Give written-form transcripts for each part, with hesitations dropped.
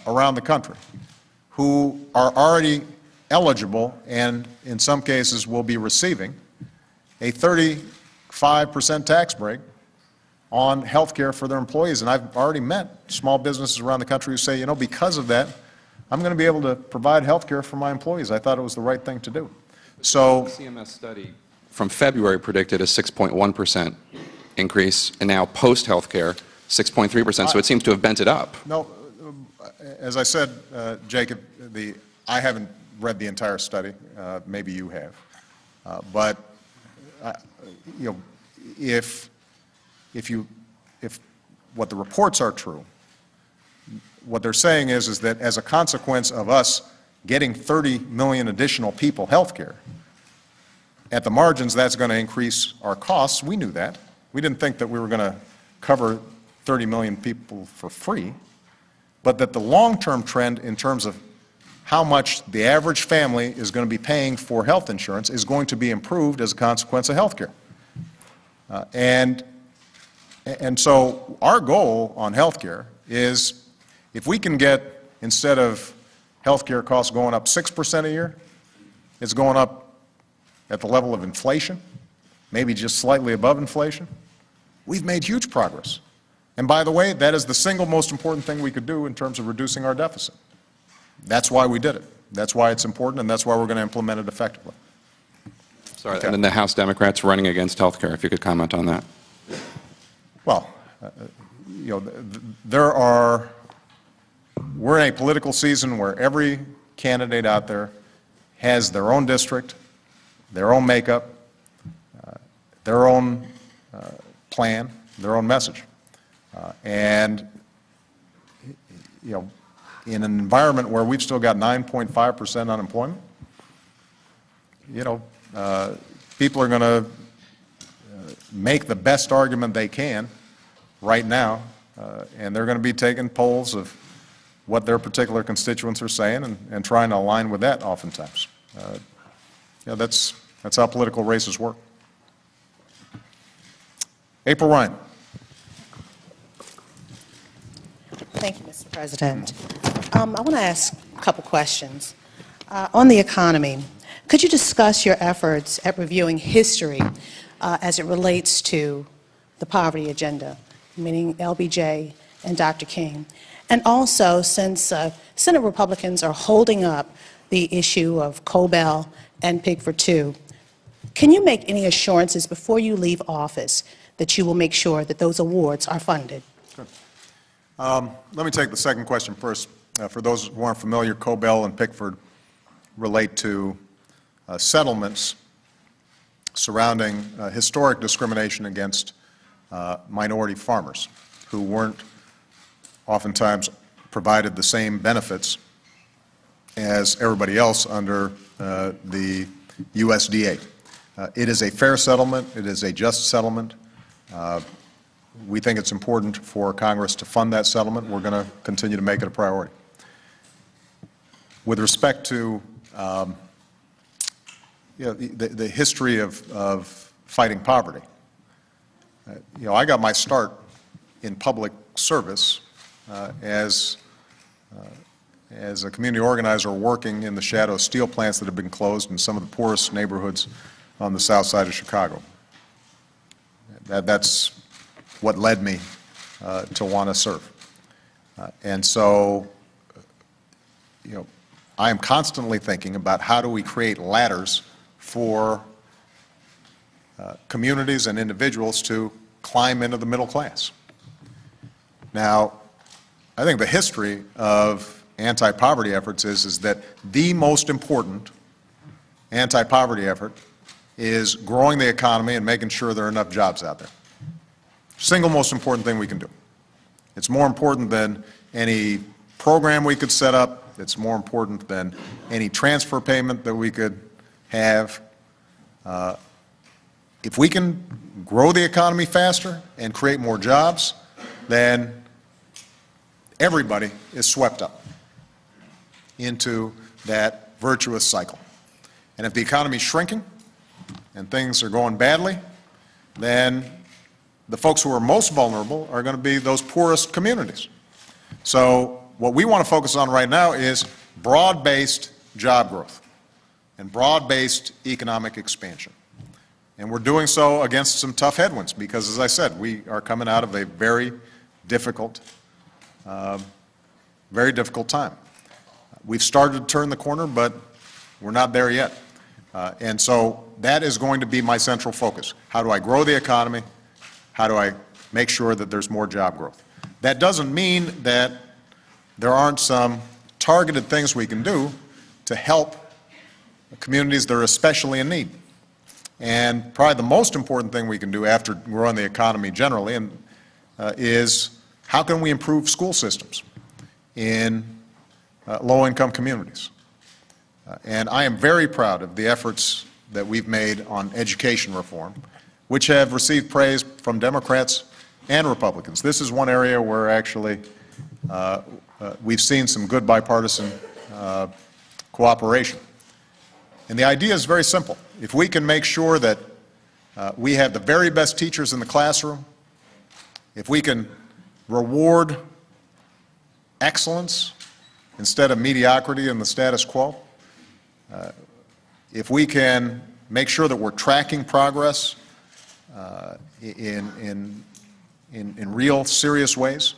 around the country who are already eligible and in some cases will be receiving a 35% tax break on health care for their employees. And I've already met small businesses around the country who say, you know, because of that, I'm going to be able to provide health care for my employees. I thought it was the right thing to do. So the CMS study from February predicted a 6.1% increase, and now post-health care, 6.3%. So it seems to have bent it up. No, as I said, Jacob, I haven't read the entire study. Maybe you have, but you know, if what the reports are true, what they're saying is that as a consequence of us getting 30 million additional people health care, at the margins that's going to increase our costs. We knew that. We didn't think that we were going to cover 30 million people for free, but that the long-term trend in terms of how much the average family is going to be paying for health insurance is going to be improved as a consequence of health care. And so our goal on health care is if we can get, instead of health care costs going up 6% a year, it's going up at the level of inflation, maybe just slightly above inflation, we've made huge progress. And by the way, that is the single most important thing we could do in terms of reducing our deficit. That's why we did it. That's why it's important, and that's why we're going to implement it effectively. Sorry, okay. And then the House Democrats running against health care, if you could comment on that. Well, you know, we're in a political season where every candidate out there has their own district, their own makeup, their own plan, their own message. And, you know, in an environment where we've still got 9.5% unemployment, you know, people are going to make the best argument they can right now, and they're going to be taking polls of what their particular constituents are saying and trying to align with that oftentimes. You know, that's how political races work. April Ryan. Thank you, Mr. President. I want to ask a couple questions. On the economy, could you discuss your efforts at reviewing history as it relates to the poverty agenda, meaning LBJ and Dr. King? And also, since Senate Republicans are holding up the issue of Cobell and Pigford II, can you make any assurances before you leave office that you will make sure that those awards are funded? Sure. Let me take the second question first. For those who aren't familiar, Cobell and Pickford relate to settlements surrounding historic discrimination against minority farmers who weren't oftentimes provided the same benefits as everybody else under the USDA. It is a fair settlement. It is a just settlement. We think it's important for Congress to fund that settlement. We're going to continue to make it a priority. With respect to you know, the history of fighting poverty, you know, I got my start in public service as a community organizer working in the shadow of steel plants that have been closed in some of the poorest neighborhoods on the south side of Chicago. That's what led me to want to serve. And so, you know, I am constantly thinking about how do we create ladders for communities and individuals to climb into the middle class. Now, I think the history of anti-poverty efforts is that the most important anti-poverty effort is growing the economy and making sure there are enough jobs out there. Single most important thing we can do. It's more important than any program we could set up. It's more important than any transfer payment that we could have. If we can grow the economy faster and create more jobs, then everybody is swept up into that virtuous cycle. And if the economy is shrinking and things are going badly, then the folks who are most vulnerable are going to be those poorest communities. So what we want to focus on right now is broad-based job growth and broad-based economic expansion. And we're doing so against some tough headwinds because, as I said, we are coming out of a very difficult time. We've started to turn the corner, but we're not there yet. And so that is going to be my central focus. How do I grow the economy? How do I make sure that there's more job growth? That doesn't mean that there aren't some targeted things we can do to help communities that are especially in need. And probably the most important thing we can do after growing the economy generally is how can we improve school systems in low-income communities. And I am very proud of the efforts that we've made on education reform, which have received praise from Democrats and Republicans. This is one area where actually we've seen some good bipartisan cooperation. And the idea is very simple. If we can make sure that we have the very best teachers in the classroom, if we can reward excellence instead of mediocrity and the status quo, if we can make sure that we're tracking progress in real serious ways,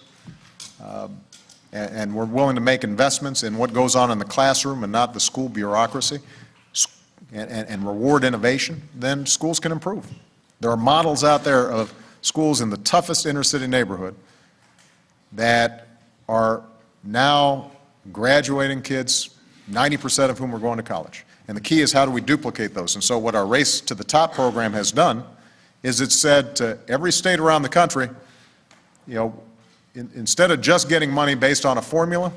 and we're willing to make investments in what goes on in the classroom and not the school bureaucracy, and reward innovation, then schools can improve. There are models out there of schools in the toughest inner-city neighborhood that are now graduating kids, 90% of whom are going to college. And the key is how do we duplicate those? And so what our Race to the Top program has done is it's said to every state around the country, you know, instead of just getting money based on a formula,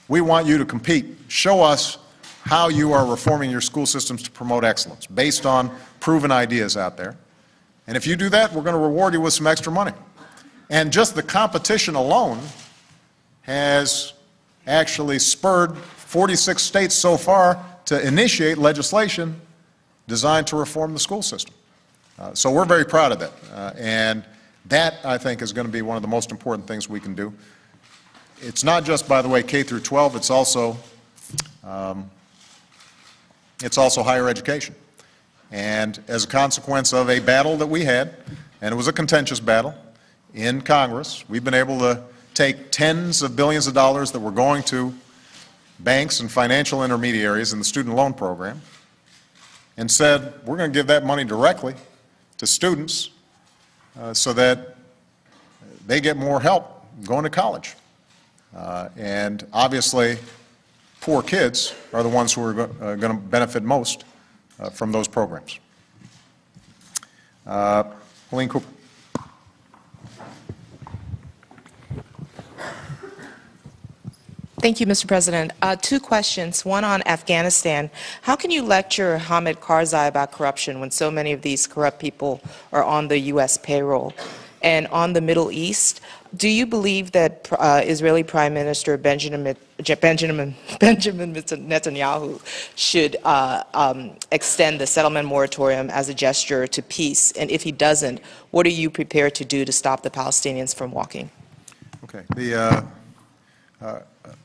we want you to compete. Show us how you are reforming your school systems to promote excellence based on proven ideas out there. And if you do that, we're going to reward you with some extra money. And just the competition alone has actually spurred 46 states so far to initiate legislation designed to reform the school system. So we're very proud of that. And that, I think, is going to be one of the most important things we can do. It's not just, by the way, K through 12, it's also higher education. And as a consequence of a battle that we had, and it was a contentious battle in Congress, we've been able to take tens of billions of dollars that were going to banks and financial intermediaries in the student loan program and said, we're going to give that money directly to students so that they get more help going to college. And obviously, poor kids are the ones who are going to benefit most from those programs. Helene Cooper. Thank you, Mr. President. Two questions, one on Afghanistan. How can you lecture Hamid Karzai about corruption when so many of these corrupt people are on the U.S. payroll? And on the Middle East, do you believe that Israeli Prime Minister Benjamin Netanyahu should extend the settlement moratorium as a gesture to peace? And if he doesn't, what are you prepared to do to stop the Palestinians from walking? Okay.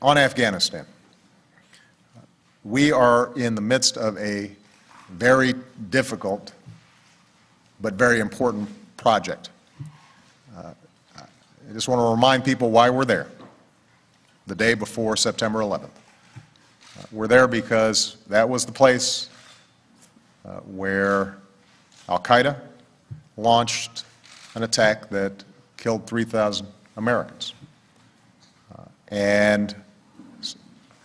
On Afghanistan, we are in the midst of a very difficult but very important project. I just want to remind people why we're there the day before September 11th. We're there because that was the place where al-Qaeda launched an attack that killed 3,000 Americans. And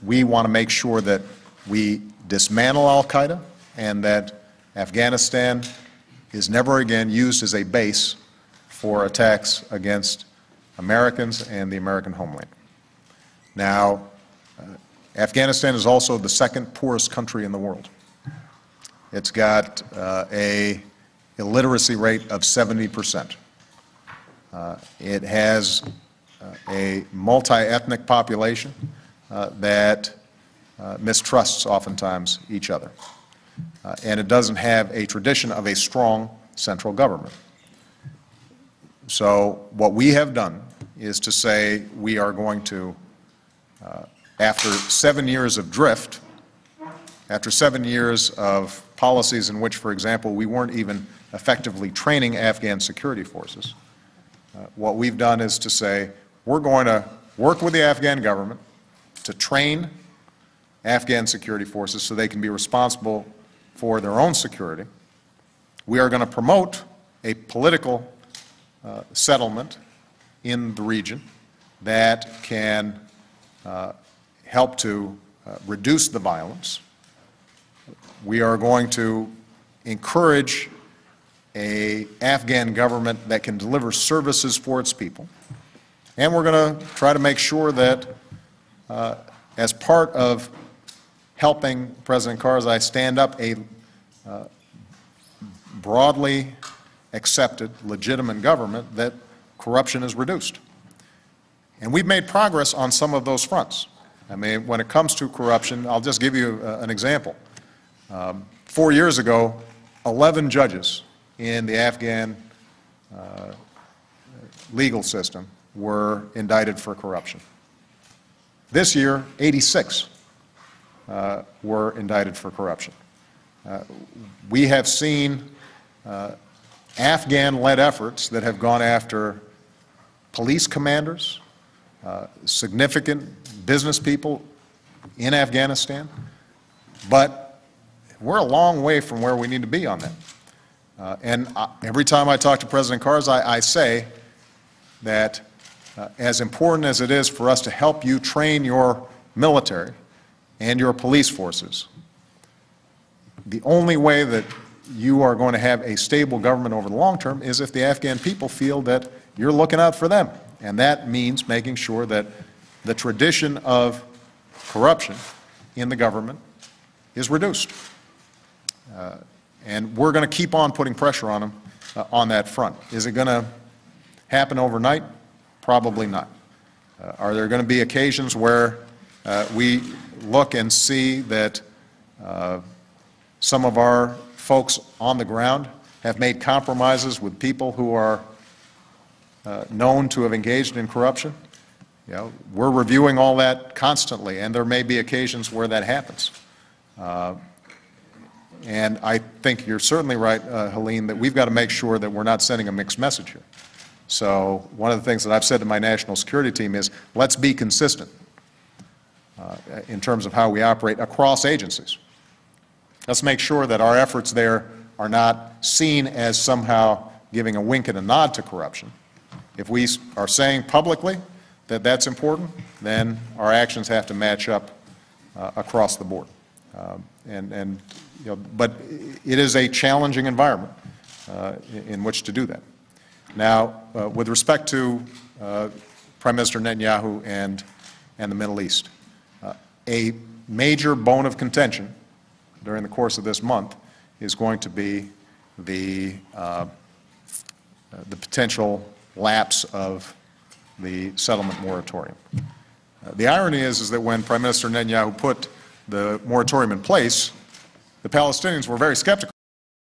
we want to make sure that we dismantle al-Qaeda and that Afghanistan is never again used as a base for attacks against Americans and the American homeland. Now, Afghanistan is also the second poorest country in the world. It's got a illiteracy rate of 70%. It has a multi-ethnic population that mistrusts oftentimes each other. And it doesn't have a tradition of a strong central government. So what we have done is to say we are going to After 7 years of drift, after 7 years of policies in which, for example, we weren't even effectively training Afghan security forces, what we've done is to say, we're going to work with the Afghan government to train Afghan security forces so they can be responsible for their own security. We are going to promote a political settlement in the region that can help to reduce the violence. We are going to encourage an Afghan government that can deliver services for its people. And we're going to try to make sure that as part of helping President Karzai stand up a broadly accepted, legitimate government, that corruption is reduced. And we've made progress on some of those fronts. I mean, when it comes to corruption, I'll just give you an example. 4 years ago, 11 judges in the Afghan legal system were indicted for corruption. This year, 86 were indicted for corruption. We have seen Afghan-led efforts that have gone after police commanders, significant business people in Afghanistan, but we're a long way from where we need to be on that. And every time I talk to President Karzai, I say that as important as it is for us to help you train your military and your police forces, the only way that you are going to have a stable government over the long term is if the Afghan people feel that you're looking out for them. And that means making sure that the tradition of corruption in the government is reduced. And we're going to keep on putting pressure on them on that front. Is it going to happen overnight? Probably not. Are there going to be occasions where we look and see that some of our folks on the ground have made compromises with people who are known to have engaged in corruption? You know, we're reviewing all that constantly, and there may be occasions where that happens. And I think you're certainly right, Helene, that we've got to make sure that we're not sending a mixed message here. So one of the things that I've said to my national security team is, let's be consistent in terms of how we operate across agencies. Let's make sure that our efforts there are not seen as somehow giving a wink and a nod to corruption. If we are saying publicly that that's important, then our actions have to match up across the board. You know, but it is a challenging environment in which to do that. Now, with respect to Prime Minister Netanyahu and the Middle East, a major bone of contention during the course of this month is going to be the potential lapse of the settlement moratorium. The irony is that when Prime Minister Netanyahu put the moratorium in place, the Palestinians were very skeptical.